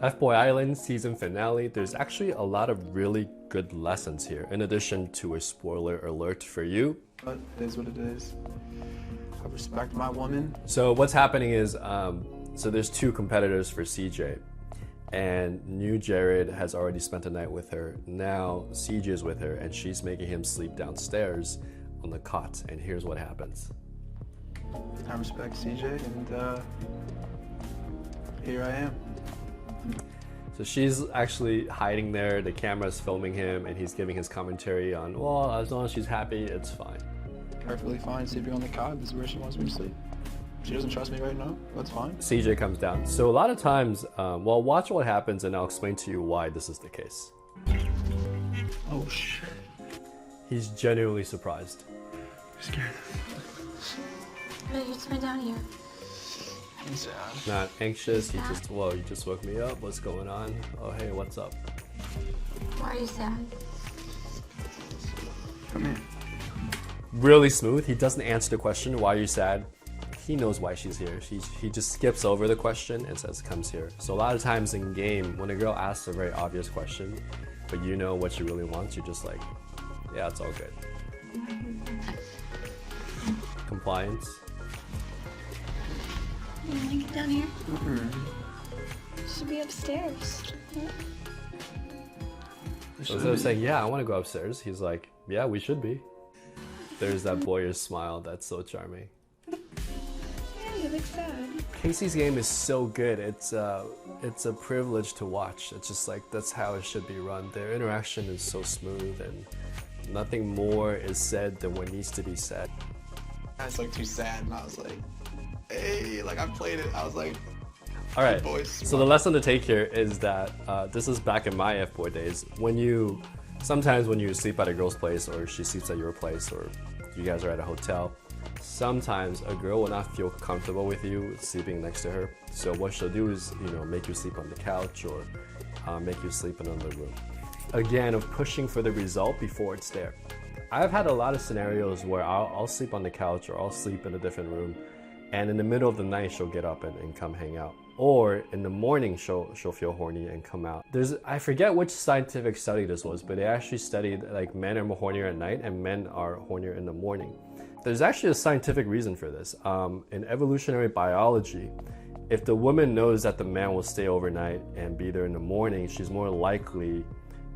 FBoy Island season finale. There's actually a lot of really good lessons here, in addition to a spoiler alert for you. But it is what it is. I respect my woman. So what's happening is, so there's two competitors for CJ, and new Jared has already spent the night with her. Now CJ is with her, and she's making him sleep downstairs on the cot. And here's what happens. I respect CJ, and here I am. So she's actually hiding there, the camera's filming him, and he's giving his commentary on, well, as long as she's happy, it's fine. Perfectly fine sleeping on the cot. This is where she wants me to sleep. She doesn't trust me right now. That's fine. CJ comes down. So a lot of times, well, watch what happens and I'll explain to you why this is the case. Oh, shit. He's genuinely surprised. I'm scared. No, you just went down here. I'm sad. Not anxious, he just, whoa, you just woke me up, what's going on? Oh, hey, what's up? Why are you sad? Come here. Really smooth, he doesn't answer the question, why are you sad? He knows why she's here. He just skips over the question and says, comes here. So a lot of times in game, when a girl asks a very obvious question, but you know what she really wants, you're just like, yeah, it's all good. Compliance. You want to get down here? You should be upstairs. So instead of saying, yeah, I want to go upstairs, he's like, yeah, we should be. There's that boyish smile that's so charming. Yeah, you look sad. Casey's game is so good. It's a privilege to watch. It's just like, that's how it should be run. Their interaction is so smooth and nothing more is said than what needs to be said. I was like too sad, and I was like, hey, like I played it. I was like, all right, boys. So the lesson to take here is that this is back in my FBoy days. Sometimes when you sleep at a girl's place or she sleeps at your place or you guys are at a hotel, sometimes a girl will not feel comfortable with you sleeping next to her. So what she'll do is, make you sleep on the couch or make you sleep in another room. Again, of pushing for the result before it's there. I've had a lot of scenarios where I'll sleep on the couch or I'll sleep in a different room, and in the middle of the night she'll get up and come hang out. Or in the morning she'll feel horny and come out. I forget which scientific study this was, but they actually studied like men are more hornier at night and men are hornier in the morning. There's actually a scientific reason for this. In evolutionary biology, if the woman knows that the man will stay overnight and be there in the morning, she's more likely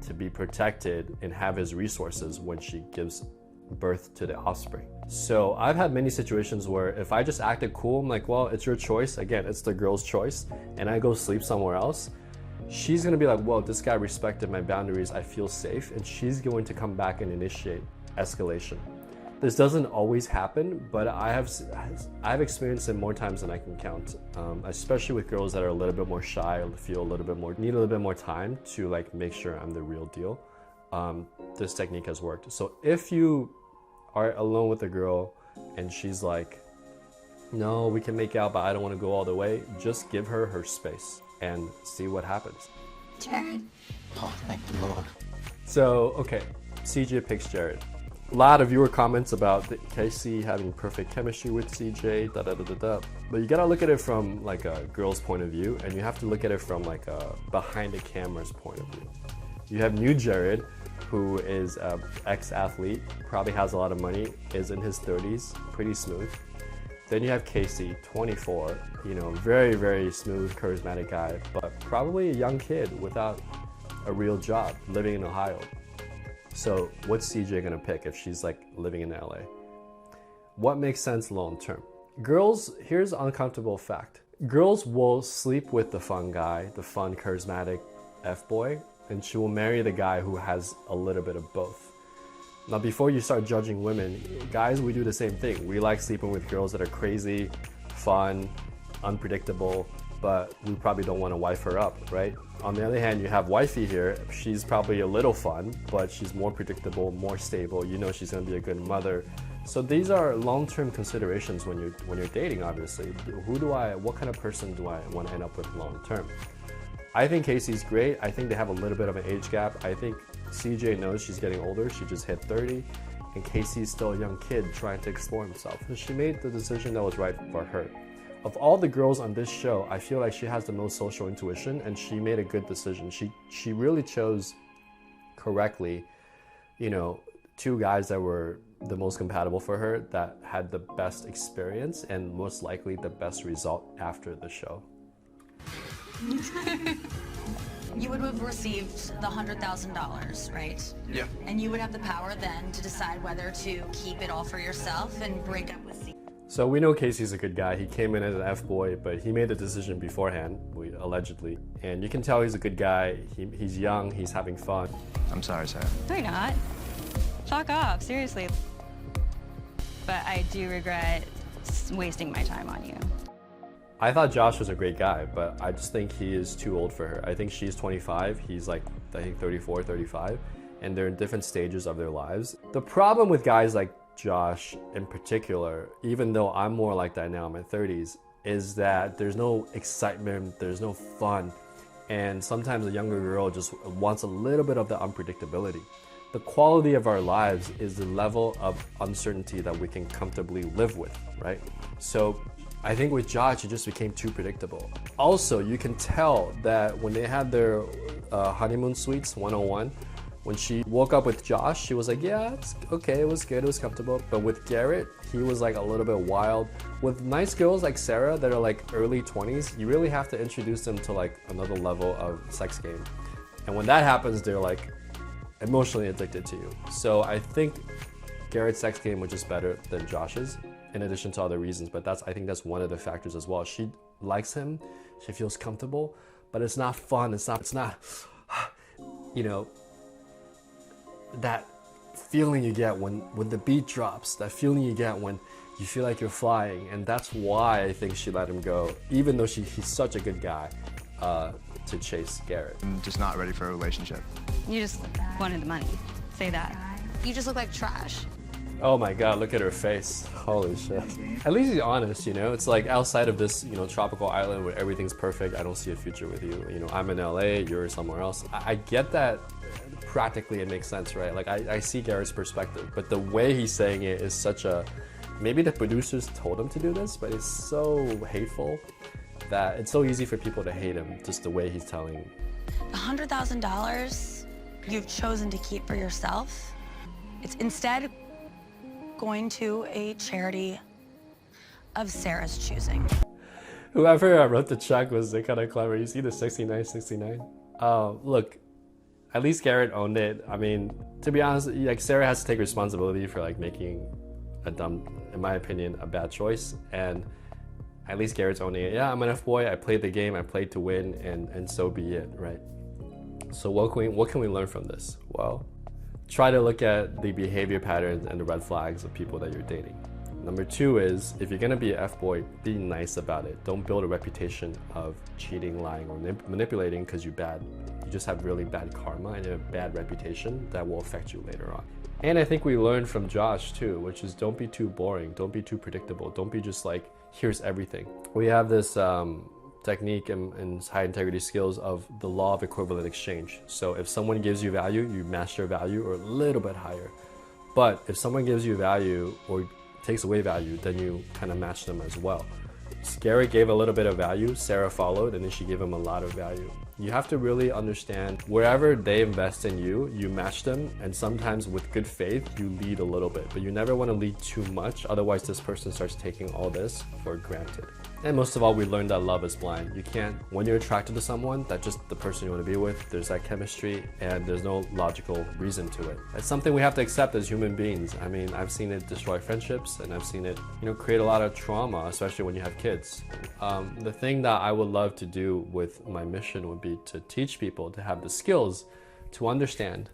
to be protected and have his resources when she gives birth to the offspring. So I've had many situations where if I just acted cool, I'm like, well, it's your choice. Again, it's the girl's choice, and I go sleep somewhere else, she's gonna be like, well, this guy respected my boundaries, I feel safe, and she's going to come back and initiate escalation. This doesn't always happen, but I've experienced it more times than I can count, especially with girls that are a little bit more shy, need a little bit more time to like make sure I'm the real deal. This technique has worked. So if you are alone with a girl and she's like, no, we can make out, but I don't want to go all the way, just give her her space and see what happens. Jared. Oh, thank the Lord. So, okay, CJ picks Jared. A lot of viewer comments about Casey having perfect chemistry with CJ, But you gotta look at it from like a girl's point of view, and you have to look at it from like a behind the camera's point of view. You have new Jared, who is an ex-athlete, probably has a lot of money, is in his 30s, pretty smooth. Then you have Casey, 24, very, very smooth, charismatic guy, but probably a young kid without a real job, living in Ohio. So what's CJ gonna pick if she's like living in LA? What makes sense long term? Girls, here's an uncomfortable fact. Girls will sleep with the fun guy, the fun, charismatic FBoy, and she will marry the guy who has a little bit of both. Now, before you start judging women, guys, we do the same thing. We like sleeping with girls that are crazy, fun, unpredictable, but we probably don't want to wife her up, right? On the other hand, you have wifey here. She's probably a little fun, but she's more predictable, more stable. She's gonna be a good mother. So these are long-term considerations when you're dating, obviously. What kind of person do I want to end up with long-term? I think Casey's great. I think they have a little bit of an age gap. I think CJ knows she's getting older. She just hit 30, and Casey's still a young kid trying to explore himself. So she made the decision that was right for her. of all the girls on this show, I feel like she has the most social intuition, and she made a good decision. She really chose correctly, you know, two guys that were the most compatible for her, that had the best experience and most likely the best result after the show. You would have received the $100,000, right? Yeah. And you would have the power then to decide whether to keep it all for yourself and break up with C. So we know Casey's a good guy. He came in as an F-boy, but he made the decision beforehand, allegedly. And you can tell he's a good guy. He's young, he's having fun. I'm sorry, Sarah. No, you're not. Fuck off, seriously. But I do regret wasting my time on you. I thought Josh was a great guy, but I just think he is too old for her. I think she's 25, he's like, I think 34, 35, and they're in different stages of their lives. The problem with guys like Josh in particular, even though I'm more like that now in my 30s, is that there's no excitement, there's no fun, and sometimes a younger girl just wants a little bit of the unpredictability. The quality of our lives is the level of uncertainty that we can comfortably live with, right? So I think with Josh, it just became too predictable. Also, you can tell that when they had their honeymoon suites 101, when she woke up with Josh, she was like, yeah, it's okay, it was good, it was comfortable. But with Garrett, he was like a little bit wild. With nice girls like Sarah that are like early 20s, you really have to introduce them to like another level of sex game. And when that happens, they're like emotionally addicted to you. So I think Garrett's sex game was just better than Josh's, in addition to other reasons, but I think that's one of the factors as well. She likes him, she feels comfortable, but it's not fun, it's not, you know, that feeling you get when the beat drops, that feeling you get when you feel like you're flying, and that's why I think she let him go, even though he's such a good guy, to chase Garrett. I'm just not ready for a relationship. You just wanted the money. Say that. You just look like trash. Oh my God, look at her face. Holy shit. At least he's honest, you know? It's like outside of this, you know, tropical island where everything's perfect, I don't see a future with you. You know, I'm in LA, you're somewhere else. I get that practically it makes sense, right? Like I see Garrett's perspective, but the way he's saying it is such a, maybe the producers told him to do this, but it's so hateful that it's so easy for people to hate him, just the way he's telling. The $100,000 you've chosen to keep for yourself, it's instead going to a charity of Sarah's choosing. Whoever wrote the check was kind of clever. You see the 6969? Look, at least Garrett owned it. I mean, to be honest, like Sarah has to take responsibility for like making a dumb, in my opinion, a bad choice. And at least Garrett's owning it. Yeah, I'm an F-boy, I played the game, I played to win, and so be it, right? So what can we learn from this? Well, try to look at the behavior patterns and the red flags of people that you're dating. Number two is, if you're gonna be an F-boy, be nice about it. Don't build a reputation of cheating, lying, or manipulating because you're bad. You just have really bad karma and a bad reputation that will affect you later on. And I think we learned from Josh too, which is don't be too boring, don't be too predictable, don't be just like, here's everything. We have this technique and high integrity skills of the law of equivalent exchange. So if someone gives you value, you match their value or a little bit higher. But if someone gives you value or takes away value, then you kind of match them as well. Garrett gave a little bit of value, Sarah followed, and then she gave him a lot of value. You have to really understand wherever they invest in you, you match them, and sometimes with good faith, you lead a little bit, but you never want to lead too much, otherwise this person starts taking all this for granted. And most of all, we learned that love is blind. You can't, when you're attracted to someone, that's just the person you want to be with, there's that chemistry, and there's no logical reason to it. It's something we have to accept as human beings. I mean, I've seen it destroy friendships, and I've seen it, you know, create a lot of trauma, especially when you have kids. The thing that I would love to do with my mission would be to teach people to have the skills to understand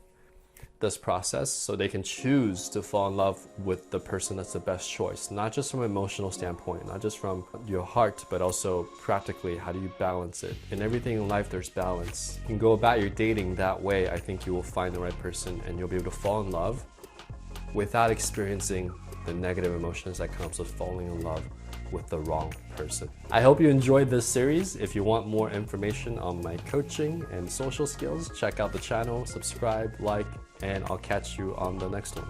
this process so they can choose to fall in love with the person that's the best choice, not just from an emotional standpoint, not just from your heart, but also practically, how do you balance it? In everything in life, there's balance. You can go about your dating that way. I think you will find the right person and you'll be able to fall in love without experiencing the negative emotions that comes with falling in love with the wrong person. I hope you enjoyed this series. If you want more information on my coaching and social skills, check out the channel, subscribe, like, and I'll catch you on the next one.